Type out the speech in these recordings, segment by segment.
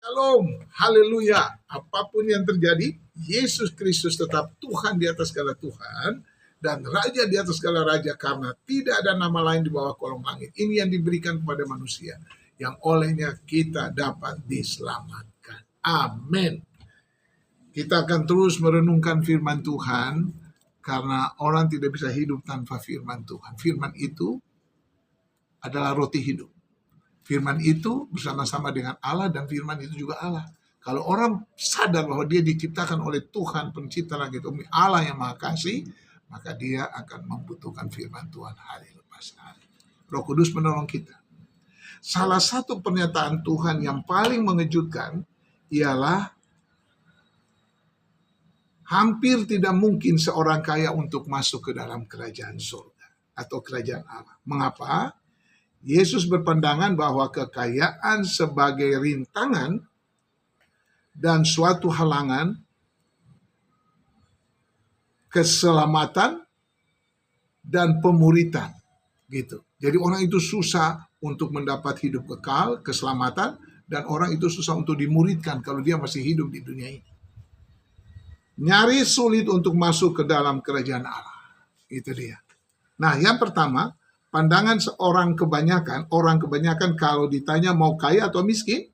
Shalom, haleluya. Apapun yang terjadi, Yesus Kristus tetap Tuhan di atas segala Tuhan dan Raja di atas segala Raja, karena tidak ada nama lain di bawah kolong langit. Ini yang diberikan kepada manusia, yang olehnya kita dapat diselamatkan. Amin. Kita akan terus merenungkan firman Tuhan, karena orang tidak bisa hidup tanpa firman Tuhan. Firman itu adalah roti hidup. Firman itu bersama-sama dengan Allah, dan firman itu juga Allah. Kalau orang sadar bahwa dia diciptakan oleh Tuhan, pencipta langit bumi, Allah yang Maha Kasih, maka dia akan membutuhkan firman Tuhan hari lepas hari. Roh Kudus menolong kita. Salah satu pernyataan Tuhan yang paling mengejutkan ialah hampir tidak mungkin seorang kaya untuk masuk ke dalam kerajaan surga atau kerajaan Allah. Mengapa? Yesus berpandangan bahwa kekayaan sebagai rintangan dan suatu halangan keselamatan dan pemuritan, gitu. Jadi orang itu susah untuk mendapat hidup kekal, keselamatan, dan orang itu susah untuk dimuridkan kalau dia masih hidup di dunia ini. Nyaris sulit untuk masuk ke dalam kerajaan Allah. Itu dia. Nah, yang pertama, pandangan orang kebanyakan kalau ditanya mau kaya atau miskin,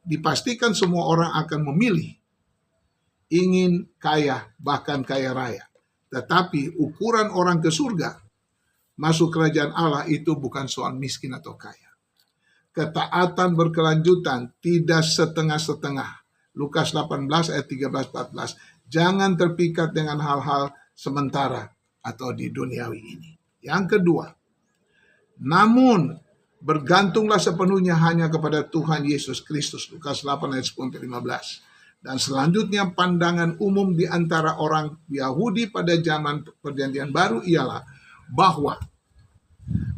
dipastikan semua orang akan memilih ingin kaya, bahkan kaya raya. Tetapi ukuran orang ke surga, masuk kerajaan Allah, itu bukan soal miskin atau kaya. Ketaatan berkelanjutan, tidak setengah-setengah. Lukas 18 ayat 13-14. Jangan terpikat dengan hal-hal sementara atau di duniawi ini. Yang kedua, namun bergantunglah sepenuhnya hanya kepada Tuhan Yesus Kristus. Lukas 8 ayat 10-15. Dan selanjutnya pandangan umum di antara orang Yahudi pada zaman Perjanjian Baru ialah bahwa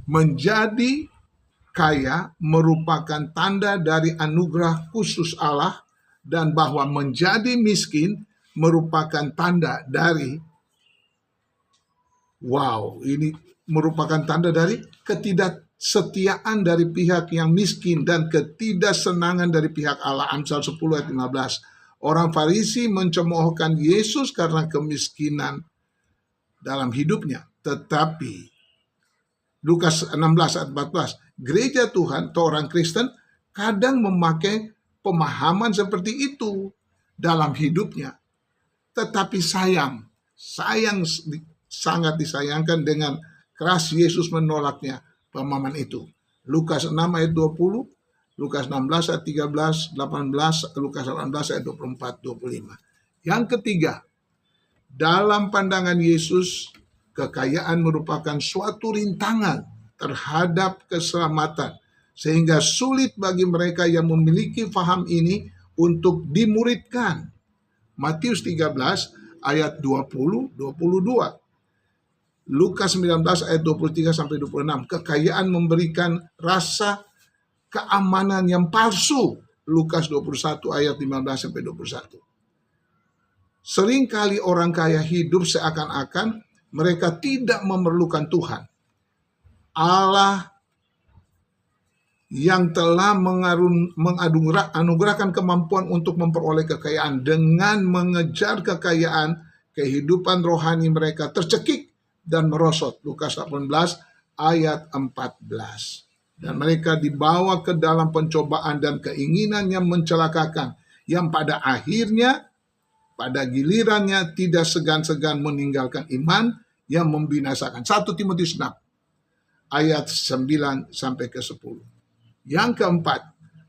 menjadi kaya merupakan tanda dari anugerah khusus Allah, dan bahwa menjadi miskin merupakan tanda dari ini merupakan tanda dari ketidaksetiaan dari pihak yang miskin dan ketidaksenangan dari pihak Allah. Amsal 10 ayat 15. Orang Farisi mencemoohkan Yesus karena kemiskinan dalam hidupnya. Tetapi Lukas 16 ayat 14, gereja Tuhan atau orang Kristen kadang memakai pemahaman seperti itu dalam hidupnya. Tetapi sangat disayangkan dengan keras Yesus menolaknya pemahaman itu. Lukas 6 ayat 20, Lukas 16 ayat 13, 18, Lukas 18 ayat 24, 25. Yang ketiga, dalam pandangan Yesus, kekayaan merupakan suatu rintangan terhadap keselamatan, sehingga sulit bagi mereka yang memiliki faham ini untuk dimuridkan. Matius 13 ayat 20-22. Lukas 19 ayat 23-26. Kekayaan memberikan rasa keamanan yang palsu. Lukas 21 ayat 15-21. Seringkali orang kaya hidup seakan-akan mereka tidak memerlukan Tuhan. Allah yang telah menganugerahkan kemampuan untuk memperoleh kekayaan. Dengan mengejar kekayaan, kehidupan rohani mereka tercekik dan merosot. Lukas 18 ayat 14. Dan mereka dibawa ke dalam pencobaan dan keinginan yang mencelakakan, yang pada akhirnya, pada gilirannya tidak segan-segan meninggalkan iman yang membinasakan. 1 Timotius 6 ayat 9-10. Yang keempat,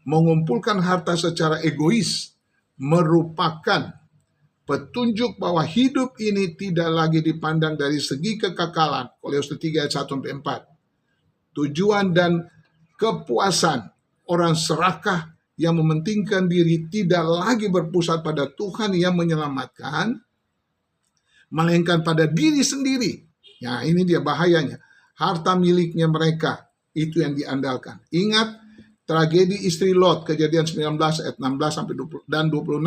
mengumpulkan harta secara egois merupakan petunjuk bahwa hidup ini tidak lagi dipandang dari segi kekekalan. Kolose 3 ayat 1-4. Tujuan dan kepuasan orang serakah yang mementingkan diri tidak lagi berpusat pada Tuhan yang menyelamatkan, melainkan pada diri sendiri. Nah, ini dia bahayanya. Harta miliknya mereka, itu yang diandalkan. Ingat tragedi istri Lot, Kejadian 19 ayat 16-20 dan 26.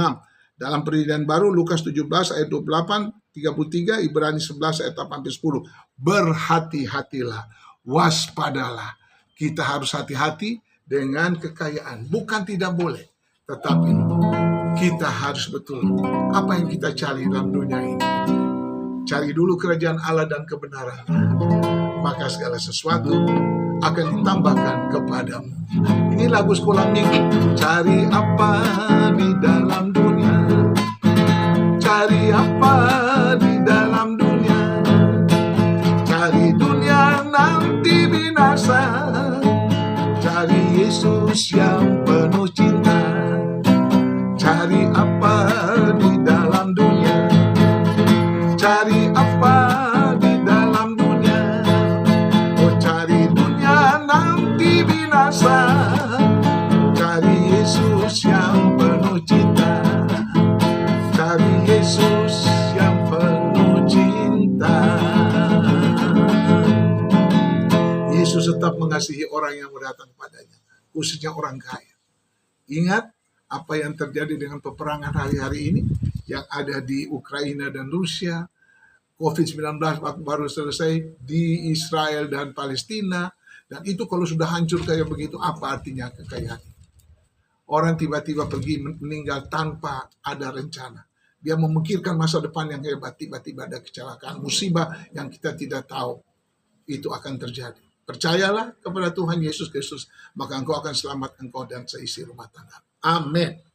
Dalam Perjanjian Baru, Lukas 17 ayat 28, 33, Ibrani 11 ayat 8-10. Berhati-hatilah, waspadalah. Kita harus hati-hati dengan kekayaan. Bukan tidak boleh, Tetapi kita harus betul apa yang kita cari dalam dunia ini. Cari dulu kerajaan Allah dan kebenaran, maka segala sesuatu akan ditambahkan kepadamu. Ini lagu sekolah minggu. Cari apa di dalam dunia? Cari apa di dalam dunia? Cari dunia nanti binasa. Cari Yesus yang penuh cinta. Cari apa di dalam dunia? Cari apa di dalam dunia? Oh, cari dunia nanti binasa. Cari Yesus yang penuh cinta. Cari Yesus yang penuh cinta. Yesus tetap mengasihi orang yang datang padanya, khususnya orang kaya. Ingat apa yang terjadi dengan peperangan hari-hari ini yang ada di Ukraina dan Rusia, COVID-19 baru selesai di Israel dan Palestina, dan itu kalau sudah hancur kayak begitu, apa artinya kekayaan? Orang tiba-tiba pergi meninggal tanpa ada rencana. Dia memikirkan masa depan yang hebat, tiba-tiba ada kecelakaan, musibah yang kita tidak tahu itu akan terjadi. Percayalah kepada Tuhan Yesus Kristus, maka engkau akan selamat, engkau dan seisi rumah tangga. Amin.